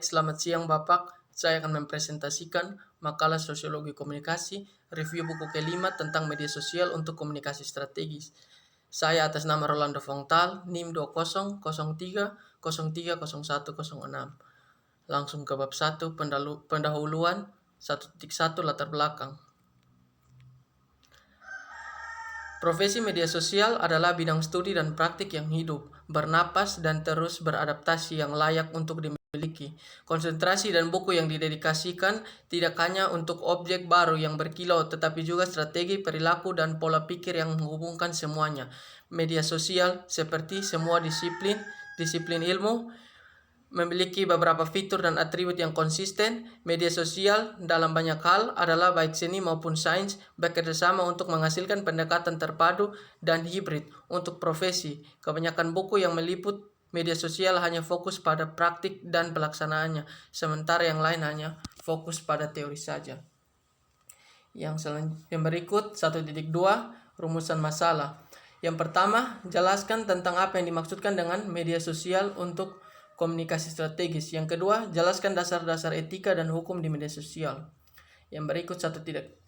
Selamat siang Bapak. Saya akan mempresentasikan makalah Sosiologi Komunikasi, review buku kelima tentang media sosial untuk komunikasi strategis. Saya atas nama Rolando Fongtal, NIM 2003030106. Langsung ke bab 1, pendahuluan 1.1 latar belakang. Profesi media sosial adalah bidang studi dan praktik yang hidup, bernapas, dan terus beradaptasi yang layak untuk dimiliki. Konsentrasi dan buku yang didedikasikan tidak hanya untuk objek baru yang berkilau, tetapi juga strategi, perilaku, dan pola pikir yang menghubungkan semuanya. Media sosial, seperti semua disiplin ilmu, memiliki beberapa fitur dan atribut yang konsisten. Media sosial dalam banyak hal adalah baik seni maupun sains bekerja sama untuk menghasilkan pendekatan terpadu dan hibrid untuk profesi. Kebanyakan buku yang meliput media sosial hanya fokus pada praktik dan pelaksanaannya, sementara yang lain hanya fokus pada teori saja. Yang berikut 1.2 rumusan masalah. Yang pertama, jelaskan tentang apa yang dimaksudkan dengan media sosial untuk komunikasi strategis. Yang kedua, jelaskan dasar-dasar etika dan hukum di media sosial. Yang berikut 1.3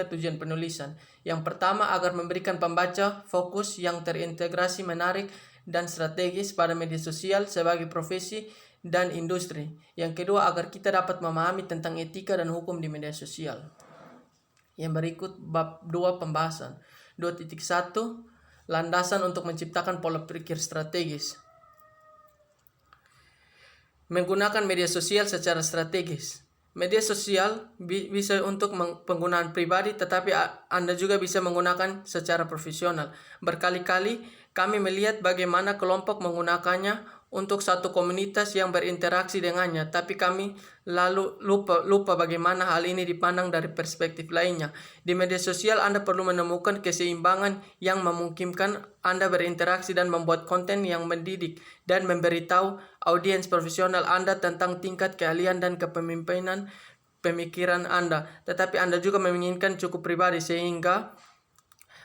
tujuan penulisan. Yang pertama, agar memberikan pembaca fokus yang terintegrasi, menarik, dan strategis pada media sosial sebagai profesi dan industri. Yang kedua, agar kita dapat memahami tentang etika dan hukum di media sosial. Yang berikut bab 2 pembahasan. 2.1 landasan untuk menciptakan pola pikir strategis. Menggunakan media sosial secara strategis. Media sosial bisa untuk penggunaan pribadi, tetapi Anda juga bisa menggunakan secara profesional. Berkali-kali kami melihat bagaimana kelompok menggunakannya untuk satu komunitas yang berinteraksi dengannya, tapi kami lalu lupa bagaimana hal ini dipandang dari perspektif lainnya. Di media sosial Anda perlu menemukan keseimbangan yang memungkinkan Anda berinteraksi dan membuat konten yang mendidik dan memberitahu audiens profesional Anda tentang tingkat keahlian dan kepemimpinan pemikiran Anda. Tetapi Anda juga menginginkan cukup pribadi sehingga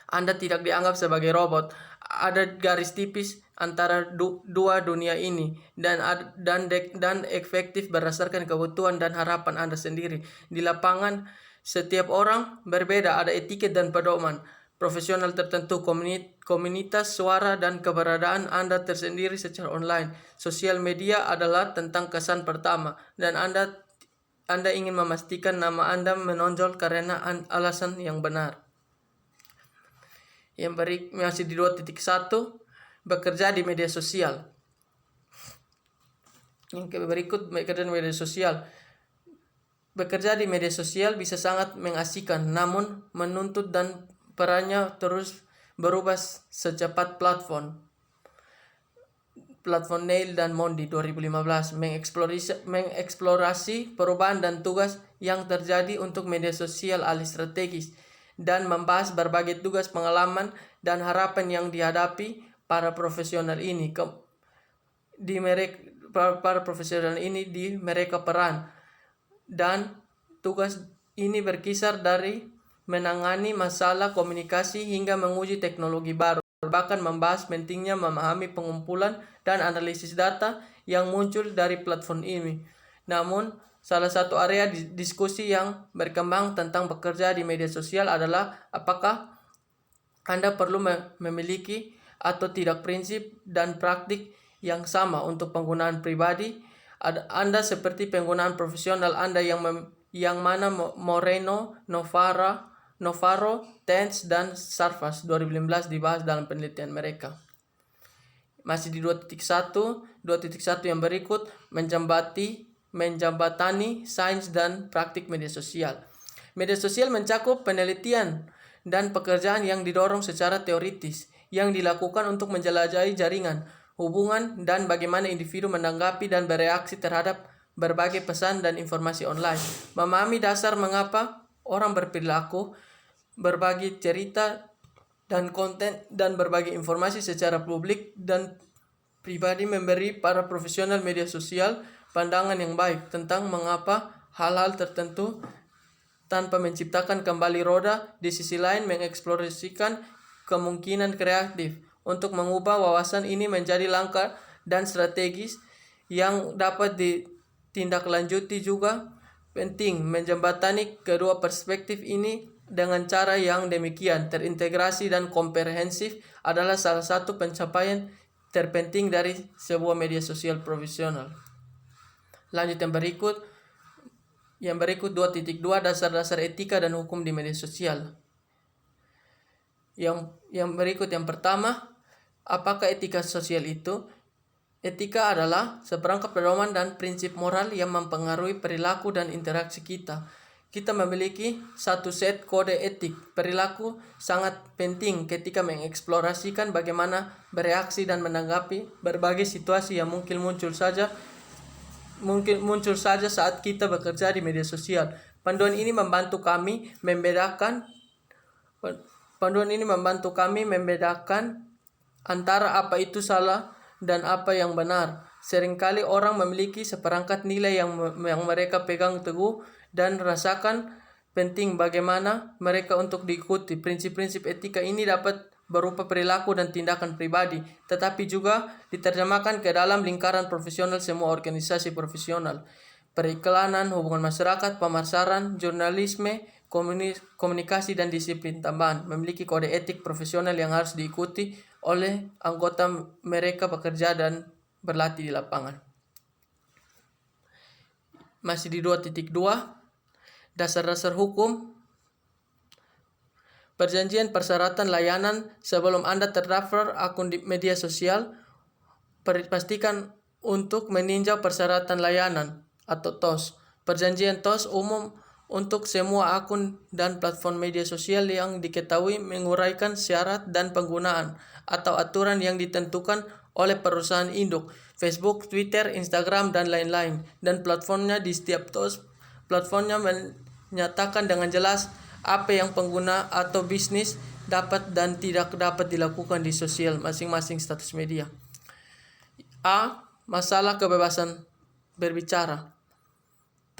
Anda tidak dianggap sebagai robot. Ada garis tipis antara dua dunia ini dan efektif berdasarkan kebutuhan dan harapan Anda sendiri. Di lapangan, setiap orang berbeda, ada etiket dan pedoman profesional tertentu, komunitas, suara, dan keberadaan Anda tersendiri secara online. Sosial media adalah tentang kesan pertama, dan Anda ingin memastikan nama Anda menonjol karena alasan yang benar. Yang masih di 2.1 bekerja di media sosial. Yang berikut bekerja di media sosial. Bekerja di media sosial bisa sangat mengasihkan, namun menuntut dan perannya terus berubah secepat platform Neil dan Mondi 2015 mengeksplorasi perubahan dan tugas yang terjadi untuk media sosial alih strategis dan membahas berbagai tugas, pengalaman, dan harapan yang dihadapi para profesional ini di mereka peran. Dan tugas ini berkisar dari menangani masalah komunikasi hingga menguji teknologi baru, bahkan membahas pentingnya memahami pengumpulan dan analisis data yang muncul dari platform ini. Namun, salah satu area diskusi yang berkembang tentang bekerja di media sosial adalah apakah Anda perlu memiliki atau tidak prinsip dan praktik yang sama untuk penggunaan pribadi Anda seperti penggunaan profesional Anda yang mana Moreno, Novaro, Tenz, dan Sarfas 2015 dibahas dalam penelitian mereka. Masih di 2.1 yang berikut menjembatani sains dan praktik media sosial. Media sosial mencakup penelitian dan pekerjaan yang didorong secara teoritis yang dilakukan untuk menjelajahi jaringan, hubungan, dan bagaimana individu menanggapi dan bereaksi terhadap berbagai pesan dan informasi online. Memahami dasar mengapa orang berperilaku, berbagi cerita dan konten, dan berbagi informasi secara publik dan pribadi memberi para profesional media sosial pandangan yang baik tentang mengapa hal-hal tertentu tanpa menciptakan kembali roda. Di sisi lain, mengeksplorasikan kemungkinan kreatif untuk mengubah wawasan ini menjadi langkah dan strategis yang dapat ditindaklanjuti juga penting menjembatani kedua perspektif ini dengan cara yang demikian terintegrasi dan komprehensif adalah salah satu pencapaian terpenting dari sebuah media sosial profesional. Lanjut yang berikut 2.2 dasar-dasar etika dan hukum di media sosial. Yang berikut yang pertama, apakah etika sosial itu? Etika adalah seperangkat pedoman dan prinsip moral yang mempengaruhi perilaku dan interaksi kita. Kita memiliki satu set kode etik. Perilaku sangat penting ketika mengeksplorasikan bagaimana bereaksi dan menanggapi berbagai situasi yang mungkin muncul saja saat kita bekerja di media sosial. Panduan ini membantu kami membedakan antara apa itu salah dan apa yang benar. Seringkali orang memiliki seperangkat nilai yang mereka pegang teguh dan rasakan penting bagaimana mereka untuk diikuti. Prinsip-prinsip etika ini dapat berupa perilaku dan tindakan pribadi, tetapi juga diterjemahkan ke dalam lingkaran profesional semua organisasi profesional. Periklanan, hubungan masyarakat, pemasaran, jurnalisme, komunikasi, dan disiplin tambahan memiliki kode etik profesional yang harus diikuti oleh anggota mereka bekerja dan berlatih di lapangan. Masih di 2.2, dasar-dasar hukum. Perjanjian persyaratan layanan sebelum Anda terdaftar akun di media sosial, pastikan untuk meninjau persyaratan layanan atau TOS. Perjanjian TOS umum untuk semua akun dan platform media sosial yang diketahui menguraikan syarat dan penggunaan atau aturan yang ditentukan oleh perusahaan induk, Facebook, Twitter, Instagram, dan lain-lain. Dan platformnya di setiap TOS, platformnya menyatakan dengan jelas apa yang pengguna atau bisnis dapat dan tidak dapat dilakukan di sosial masing-masing status media. Masalah kebebasan berbicara.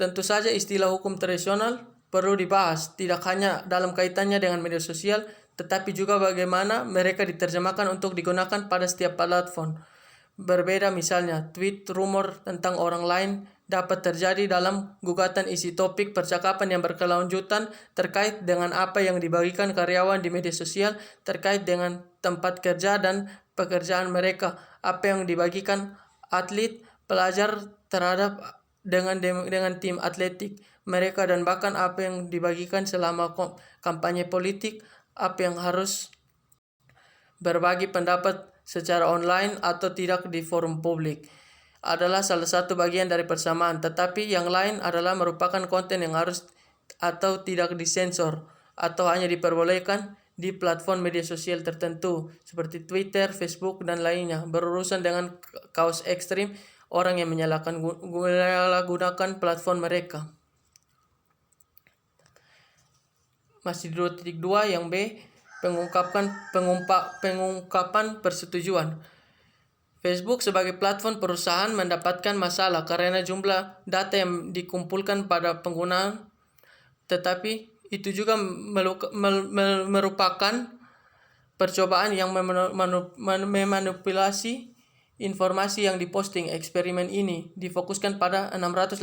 Tentu saja istilah hukum tradisional perlu dibahas, tidak hanya dalam kaitannya dengan media sosial, tetapi juga bagaimana mereka diterjemahkan untuk digunakan pada setiap platform. Berbeda misalnya, tweet rumor tentang orang lain dapat terjadi dalam gugatan isi topik percakapan yang berkelanjutan terkait dengan apa yang dibagikan karyawan di media sosial, terkait dengan tempat kerja dan pekerjaan mereka, apa yang dibagikan atlet, pelajar terhadap dengan tim atletik mereka, dan bahkan apa yang dibagikan selama kampanye politik, apa yang harus berbagi pendapat secara online atau tidak di forum publik adalah salah satu bagian dari persamaan, tetapi yang lain adalah merupakan konten yang harus atau tidak disensor atau hanya diperbolehkan di platform media sosial tertentu seperti Twitter, Facebook, dan lainnya. Berurusan dengan kaos ekstrim orang yang menyalahgunakan platform mereka. Masih 2.2 yang B, pengungkapan persetujuan. Facebook sebagai platform perusahaan mendapatkan masalah karena jumlah data yang dikumpulkan pada penggunaan, tetapi itu juga merupakan percobaan yang memanipulasi informasi yang diposting. Eksperimen ini difokuskan pada 689.000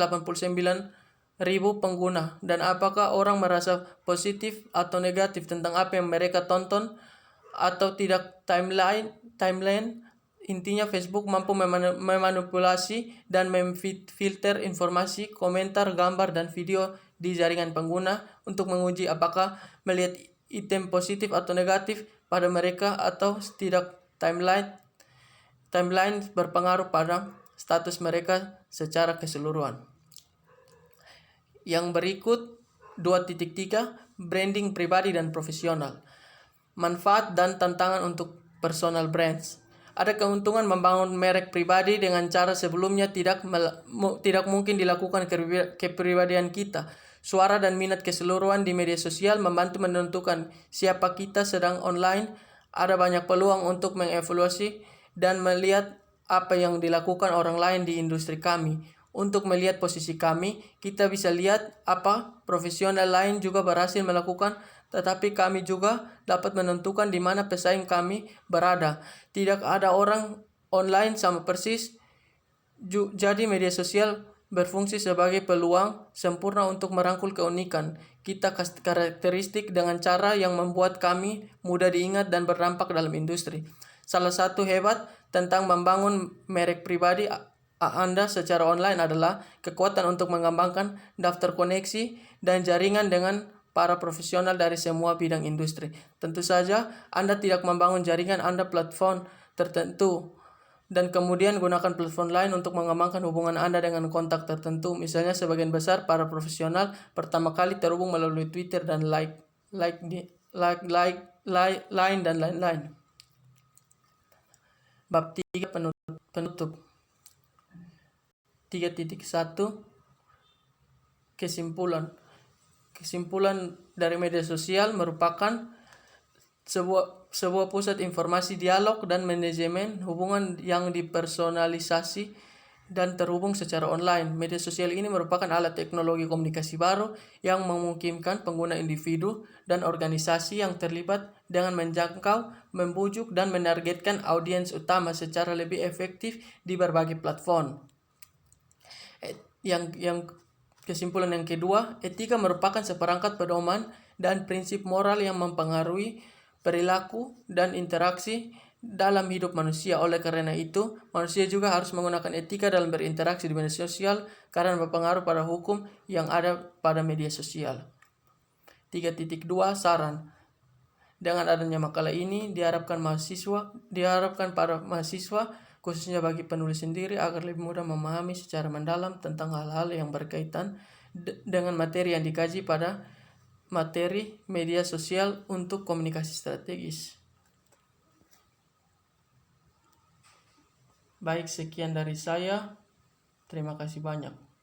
pengguna dan apakah orang merasa positif atau negatif tentang apa yang mereka tonton atau tidak. Timeline. Intinya Facebook mampu memanipulasi dan memfilter informasi, komentar, gambar, dan video di jaringan pengguna untuk menguji apakah melihat item positif atau negatif pada mereka atau tidak. Timeline berpengaruh pada status mereka secara keseluruhan. Yang berikut 2.3, branding pribadi dan profesional. Manfaat dan tantangan untuk personal brands. Ada keuntungan membangun merek pribadi dengan cara sebelumnya tidak mungkin dilakukan kepribadian kita. Suara dan minat keseluruhan di media sosial membantu menentukan siapa kita sedang online. Ada banyak peluang untuk mengevaluasi dan melihat apa yang dilakukan orang lain di industri kami. Untuk melihat posisi kami, kita bisa lihat apa profesional lain juga berhasil melakukan, tetapi kami juga dapat menentukan di mana pesaing kami berada. Tidak ada orang online sama persis Jadi media sosial berfungsi sebagai peluang sempurna untuk merangkul keunikan kita karakteristik dengan cara yang membuat kami mudah diingat dan berdampak dalam industri. Salah satu hebat tentang membangun merek pribadi Anda secara online adalah kekuatan untuk mengembangkan daftar koneksi dan jaringan dengan para profesional dari semua bidang industri. Tentu saja, Anda tidak membangun jaringan Anda platform tertentu dan kemudian gunakan platform lain untuk mengembangkan hubungan Anda dengan kontak tertentu. Misalnya sebagian besar para profesional pertama kali terhubung melalui Twitter dan line dan lain-lain. Bab 3 penutup. 3.1 Kesimpulan. Kesimpulan dari media sosial merupakan sebuah pusat informasi, dialog, dan manajemen hubungan yang dipersonalisasi dan terhubung secara online. Media sosial ini merupakan alat teknologi komunikasi baru yang memungkinkan pengguna individu dan organisasi yang terlibat dengan menjangkau, membujuk, dan menargetkan audiens utama secara lebih efektif di berbagai platform. Yang kesimpulan yang kedua, etika merupakan seperangkat pedoman dan prinsip moral yang mempengaruhi perilaku dan interaksi dalam hidup manusia. Oleh karena itu, manusia juga harus menggunakan etika dalam berinteraksi di media sosial karena berpengaruh pada hukum yang ada pada media sosial. 3.2 Saran. Dengan adanya makalah ini diharapkan para mahasiswa khususnya bagi penulis sendiri agar lebih mudah memahami secara mendalam tentang hal-hal yang berkaitan dengan materi yang dikaji pada materi media sosial untuk komunikasi strategis. Baik, sekian dari saya. Terima kasih banyak.